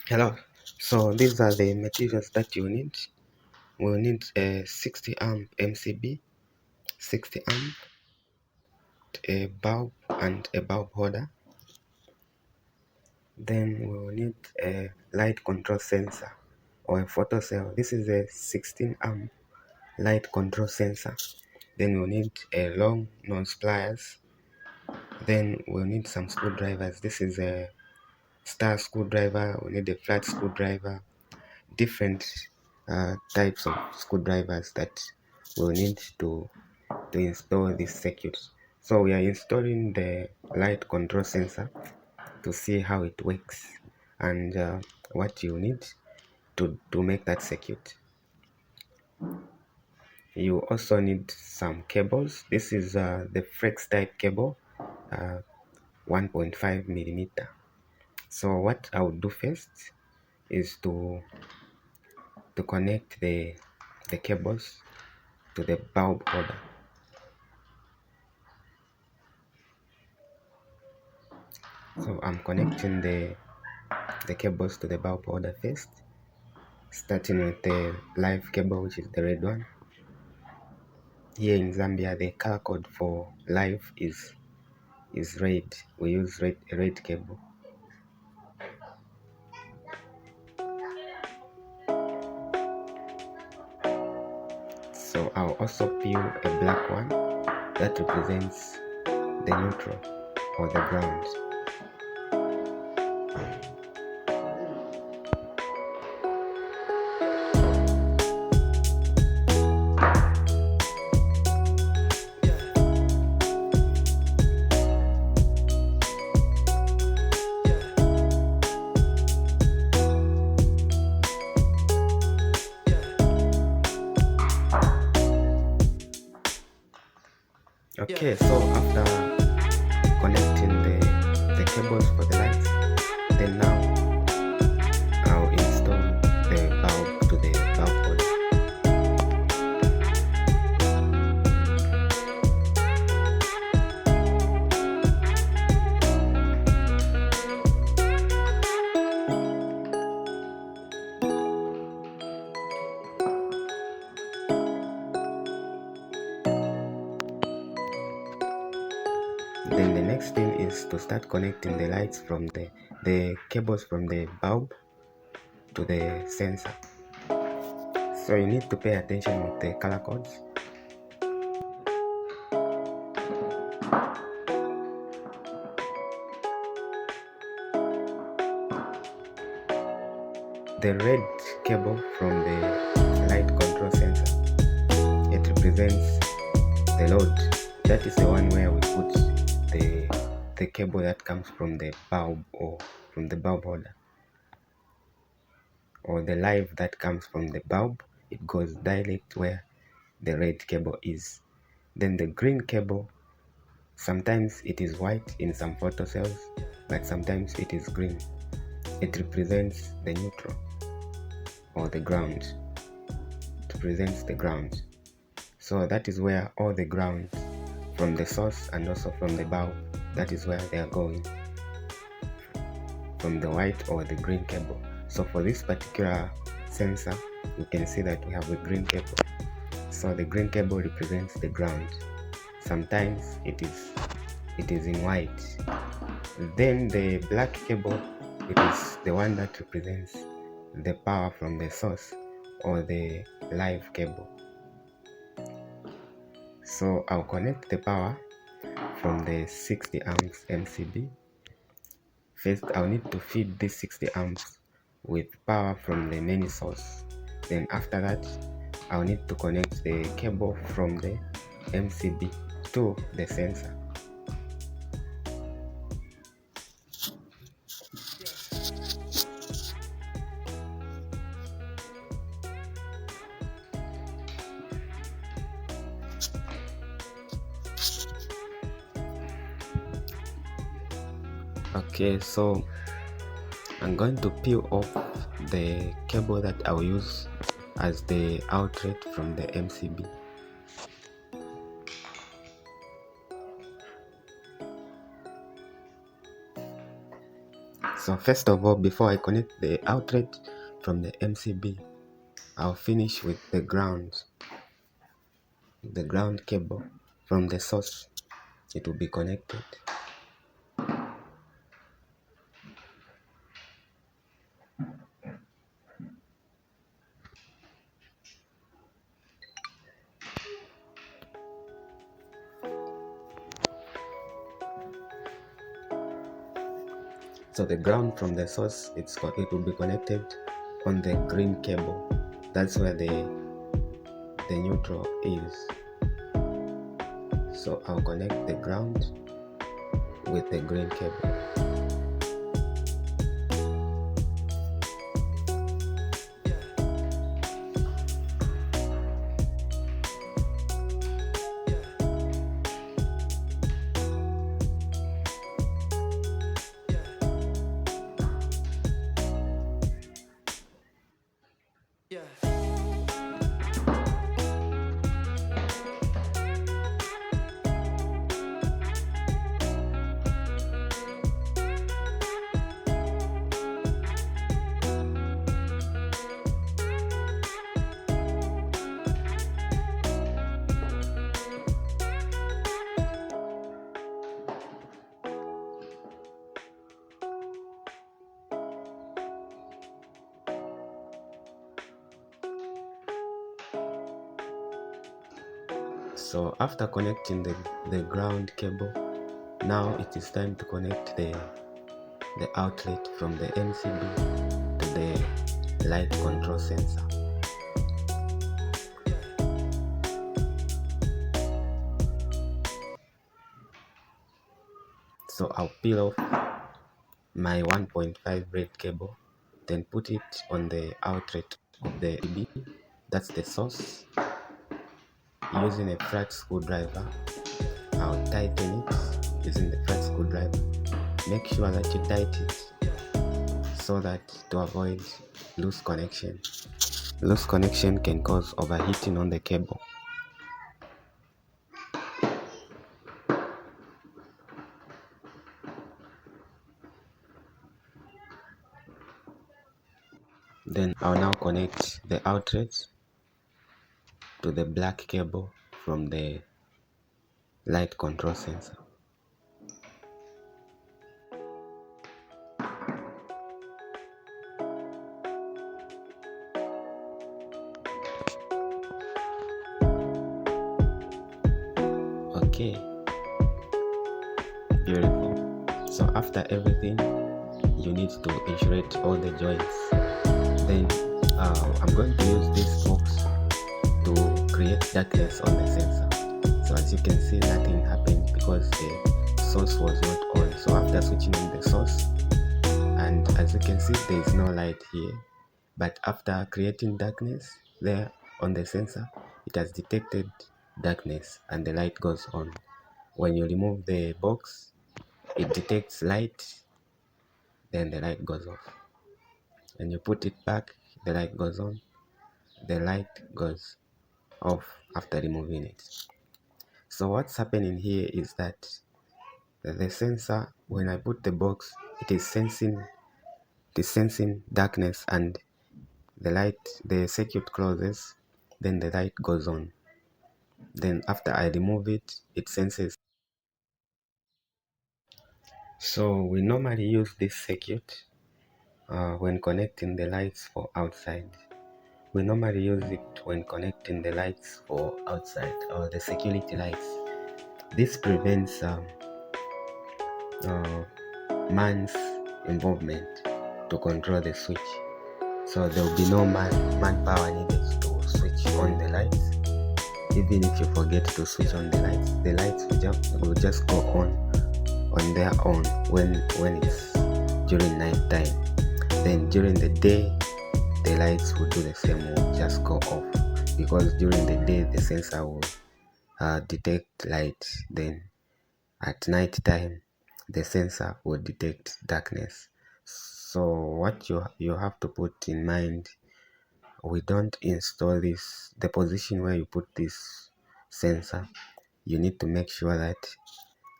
Hello. So these are the materials that you need. We'll need a 60 amp MCB, 60 amp, a bulb and a bulb holder. Then we'll need a light control sensor or a photocell. This is a 16 amp light control sensor. Then we'll need a long nose pliers. Then we'll need some screwdrivers. This is a star screwdriver. We need a flat screwdriver. Different types of screwdrivers that we'll need to install this circuit. So we are installing the light control sensor to see how it works and what you need to make that circuit. You also need some cables. This is the flex type cable, 1.5 millimeter. So what I would do first is to connect the cables to the bulb holder. So I'm connecting the cables to the bulb holder first, starting with the live cable, which is the red one. Here in Zambia, the color code for live is red. We use red cable. So I'll also peel a black one that represents the neutral or the ground. Okay, so after connecting the cables for the lights, then now I'll install the bulb to the bulb holder. Then the next thing is to start connecting the lights from the cables from the bulb to the sensor. So you need to pay attention with the color codes. The red cable from the light control sensor, it represents the load. That is the one where we put the cable that comes from the bulb or from the bulb holder, or the live that comes from the bulb. It goes direct where the red cable is. Then the green cable, sometimes it is white in some photocells, but sometimes it is green. It represents the neutral or the ground. It represents the ground. So that is where all the ground from the source and also from the bulb, that is where they are going, from the white or the green cable. So for this particular sensor, you can see that we have a green cable. So the green cable represents the ground. Sometimes it is in white. Then the black cable, it is the one that represents the power from the source or the live cable. So I'll connect the power from the 60 amps MCB. First, I'll need to feed this 60 amps with power from the main source. Then after that, I'll need to connect the cable from the MCB to the sensor. Okay, so I'm going to peel off the cable that I'll use as the outlet from the MCB. So first of all, before I connect the outlet from the MCB, I'll finish with the ground cable from the source. It will be connected. So the ground from the source, it will be connected on the green cable. That's where the neutral is. So I'll connect the ground with the green cable. So after connecting the ground cable, now it is time to connect the outlet from the MCB to the light control sensor. So I'll peel off my 1.5 red cable, then put it on the outlet of the MCB, that's the source. Using a flat screwdriver, I'll tighten it using the flat screwdriver. Make sure that you tighten it so that to avoid loose connection. Loose connection can cause overheating on the cable. Then I'll now connect the outlet to the black cable from the light control sensor. Okay, beautiful. So after everything, you need to insulate all the joints. Then I'm going to use this box to create darkness on the sensor. So as you can see, nothing happened because the source was not on. So after switching on the source, and as you can see, there is no light here, but after creating darkness there on the sensor, it has detected darkness and the light goes on. When you remove the box, it detects light, then the light goes off. When you put it back, the light goes on, the light goes off after removing it. So what's happening here is that the sensor, when I put the box, it is sensing darkness, and the circuit closes, then the light goes on. Then after I remove it, it senses. So we normally use this circuit when connecting the lights for outside. We normally use it when connecting the lights for outside, or the security lights. This prevents man's involvement to control the switch. So there will be no manpower needed to switch on the lights. Even if you forget to switch on the lights will just go on their own when it's during night time. Then during the day, the lights will do the same, will just go off, because during the day the sensor will detect light. Then at night time, the sensor will detect darkness. So what you have to put in mind, we don't install the position where you put this sensor, you need to make sure that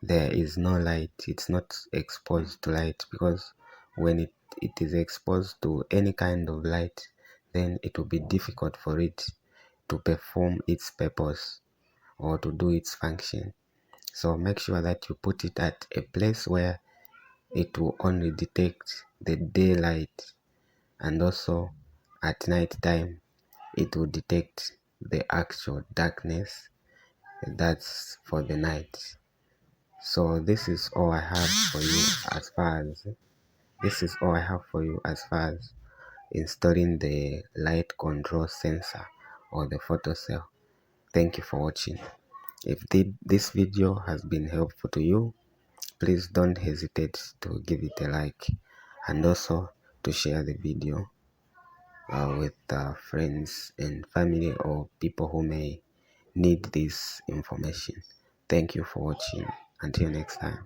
there is no light, it's not exposed to light, because when it is exposed to any kind of light, then it will be difficult for it to perform its purpose or to do its function. So make sure that you put it at a place where it will only detect the daylight, and also at night time it will detect the actual darkness. That's for the night. So this is all I have for you as far as installing the light control sensor or the photocell. Thank you for watching. If this video has been helpful to you, please don't hesitate to give it a like, and also to share the video with friends and family or people who may need this information. Thank you for watching. Until next time.